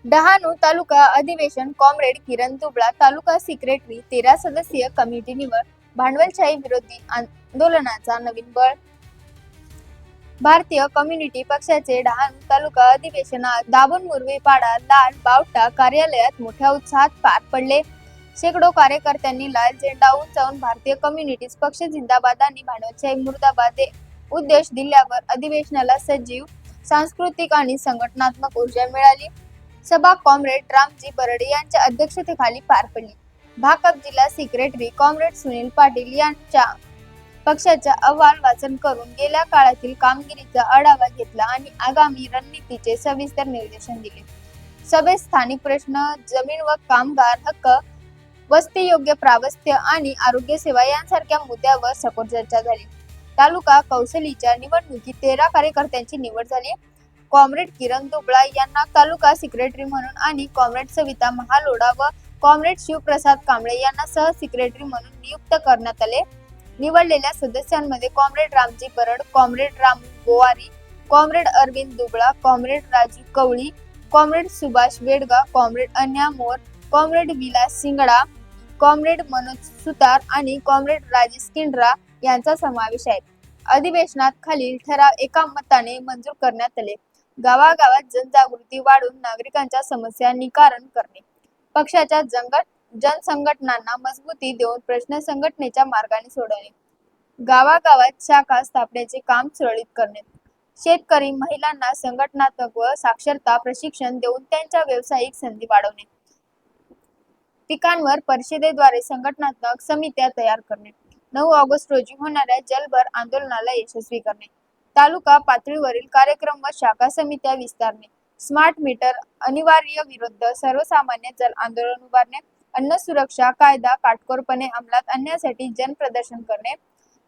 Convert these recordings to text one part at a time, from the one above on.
डहाणू तालुका अधिवेशन कॉम्रेड किरण दुबळा तालुका सेक्रेटरी 13 सदस्यीय कमिटी निवड भांडवलशाही विरोधी आंदोलनाचा नवीन बळ भारतीय कम्युनिटी पक्षाचे डहाणू तालुका अधिवेशनात दाभोण मुरवी पाडा लाल बावटा कार्यालयात मोठ्या उत्साहात पार पडले। शेकडो कार्यकर्त्यांनी लाल झेंडा उंचावून भारतीय कम्युनिटी पक्ष जिंदाबाद आणि भांडवलशाही मुर्दाबाद हे उद्देश दिल्यावर अधिवेशनाला सजीव सांस्कृतिक आणि संघटनात्मक ऊर्जा मिळाली। सभा कॉम्रेड रामजी बरडे यांच्या अध्यक्षतेखाली पार पडली। भाकप जिल्हा सेक्रेटरी कॉम्रेड सुनील पाटील यांच्या पक्षाचा अहवाल वाचन करून गेल्या काळातील कामगिरीचा आढावा घेतला आणि आगामी रणनीतीचे सविस्तर निर्देशन दिले। सभेत स्थानिक प्रश्न, जमीन व कामगार हक्क, वस्ती योग्य प्रावस्थ्य आणि आरोग्य सेवा यांसारख्या मुद्द्यावर सखोल चर्चा झाली। तालुका कौन्सिलच्या निवडणुकीत 13 कार्यकर्त्यांची निवड झाली। कॉम्रेड किरण दुबळा यांना तालुका सेक्रेटरी म्हणून आणि कॉम्रेड सविता महालोडा व कॉम्रेड शिवप्रसाद कांबळे यांना सह सेक्रेटरी म्हणून नियुक्त करण्यात आले। निवडलेल्या सदस्यांमध्ये comrade Ramji Barad, comrade Ram Gowari, comrade Arvind Dubla, comrade Raju Kawli, comrade Subhash Wedga, comrade Anya More, comrade Vilas Singda, comrade Manoj Sutar आणि कॉम्रेड राजेश किंड्रा यांचा समावेश आहे। अधिवेशनात खालील ठराव एका मताने मंजूर करण्यात आले। गावागावात जनजागृती वाढवून नागरिकांच्या समस्या निवारण करणे, पक्षाच्या जनसंघटनांना मजबूती देऊन प्रश्न संघटनेच्या मार्गाने सोडवणे, गावागावात शाखा स्थापनेचे काम सुरळीत करणे, शेतकरी महिलांना संघटनात्मक व साक्षरता प्रशिक्षण देऊन त्यांच्या व्यावसायिक संधी वाढवणे, पिकांवर परिषदेद्वारे संघटनात्मक समित्या तयार करणे, 9 ऑगस्ट रोजी होणाऱ्या जलभर आंदोलनाला यशस्वी करणे, तालुका पातळीवरील कार्यक्रम व शाखा समित्या विस्तारणे, स्मार्ट मीटर अनिवार्य विरुद्ध सर्वसामान्य जल आंदोलन उभारणे, अन्न सुरक्षा कायदा काटकोरपणे अंमलात आणण्यासाठी जनप्रदर्शन करणे,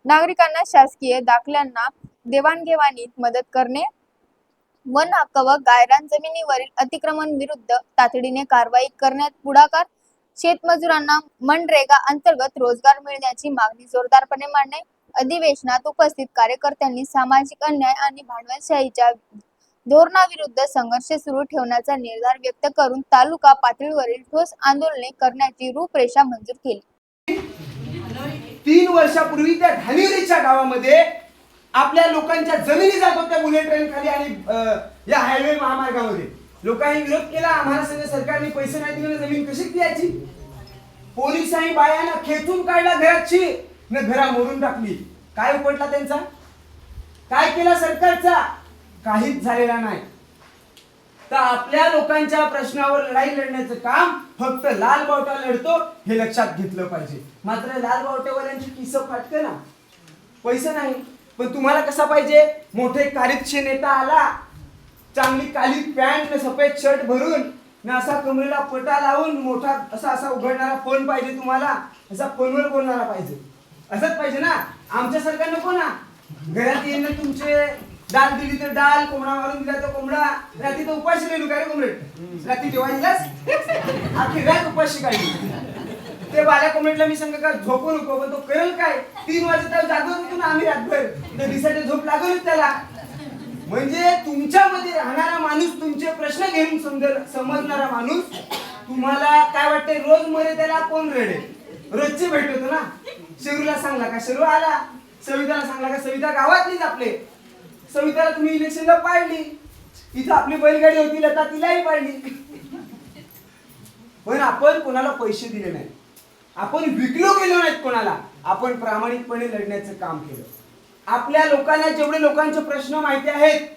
नागरिकांना शासकीय दाखल्यांना देवाणघेवाणीत मदत करणे, वन हक्क व गायरान जमिनीवरील अतिक्रमण विरुद्ध तातडीने कारवाई करण्यात पुढाकार, शेतमजुरांना मनरेगा अंतर्गत रोजगार मिळण्याची मागणी जोरदारपणे मांडणे। अधिवेशनात उपस्थित कार्यकर्त्यांनी सामाजिक अन्याय आणि भांडवलशाहीच्या धोरणाविरुद्ध संघर्ष सुरू ठेवण्याचा निर्धार व्यक्त करून तालुका पातळीवरील ठोस आंदोलने करण्याची रूपरेषा मंजूर केली। 3 वर्षापूर्वी त्या ढाणिवलीच्या गावामध्ये आपल्या लोकांच्या जमिनी जात होत्या बुलेट ट्रेन खाली आणि या हायवे महामार्गामध्ये लोकांनी विरोध केला। आम्हाला सगळं सरकारने पैसे नाही दिले, जमीन कशी द्यायची? पोलिसांनी बायांना खेचून काढला घराची न घरा मोडून टाकली। काय उपटला त्यांचा? काय केला सरकारचा? काहीच झालेला नाही। तर आपल्या लोकांच्या प्रश्नावर लढाई लढण्याचं काम फक्त लाल बावटा लढतो हे लक्षात घेतलं पाहिजे। मात्र लाल बावट्यावाल्यांची किस्सा फाटते ना, पैसे नाही, पण तुम्हाला कसा पाहिजे? मोठे कार्यक्षम नेता आला, चांगली काली पॅन्ट न सफेद शर्ट भरून न असा कमरेला पटा लावून मोठा असा उघडणारा फोन पाहिजे तुम्हाला, असा फोनवर बोलणारा पाहिजे, असंच पाहिजे ना। आमच्या सरकार नको ना। घरात येणं तुमचे डाल दिली तर डाल, कोंबडा मारून दिला तर कोंबडा, रात्री तर उपाशी राहिलो काय रे कोंबडेट? रात्री जेव्हा दिलास आखी रात उपाशी काढली। ते बाल्या कोंबडेटला मी सांग का झोपू नको, पण तो करेल काय? 3 वाजता जागत होतो ना आम्ही रातभर, तर दिसाची झोप लागलच त्याला। म्हणजे तुमच्यामध्ये राहणारा माणूस, तुमचे प्रश्न घेऊन समजणारा माणूस, तुम्हाला काय वाटते? रोज मरे त्याला कोण रडे? रोजची भेट होतो ना। शिरूला सांगला का शिरू आला, सविताला सांगला का सविता गावातलीच आपले, सविताला तुम्ही इलेक्शनला पाडली, इथं आपली बैलगाडी होती लता तिलाही पाडली। पण आपण कोणाला पैसे दिले नाही, आपण विकलो गेलो नाहीत कोणाला, आपण प्रामाणिकपणे लढण्याचं काम केलं। आपल्या लोकांना जेवढे लोकांचे प्रश्न माहिती आहेत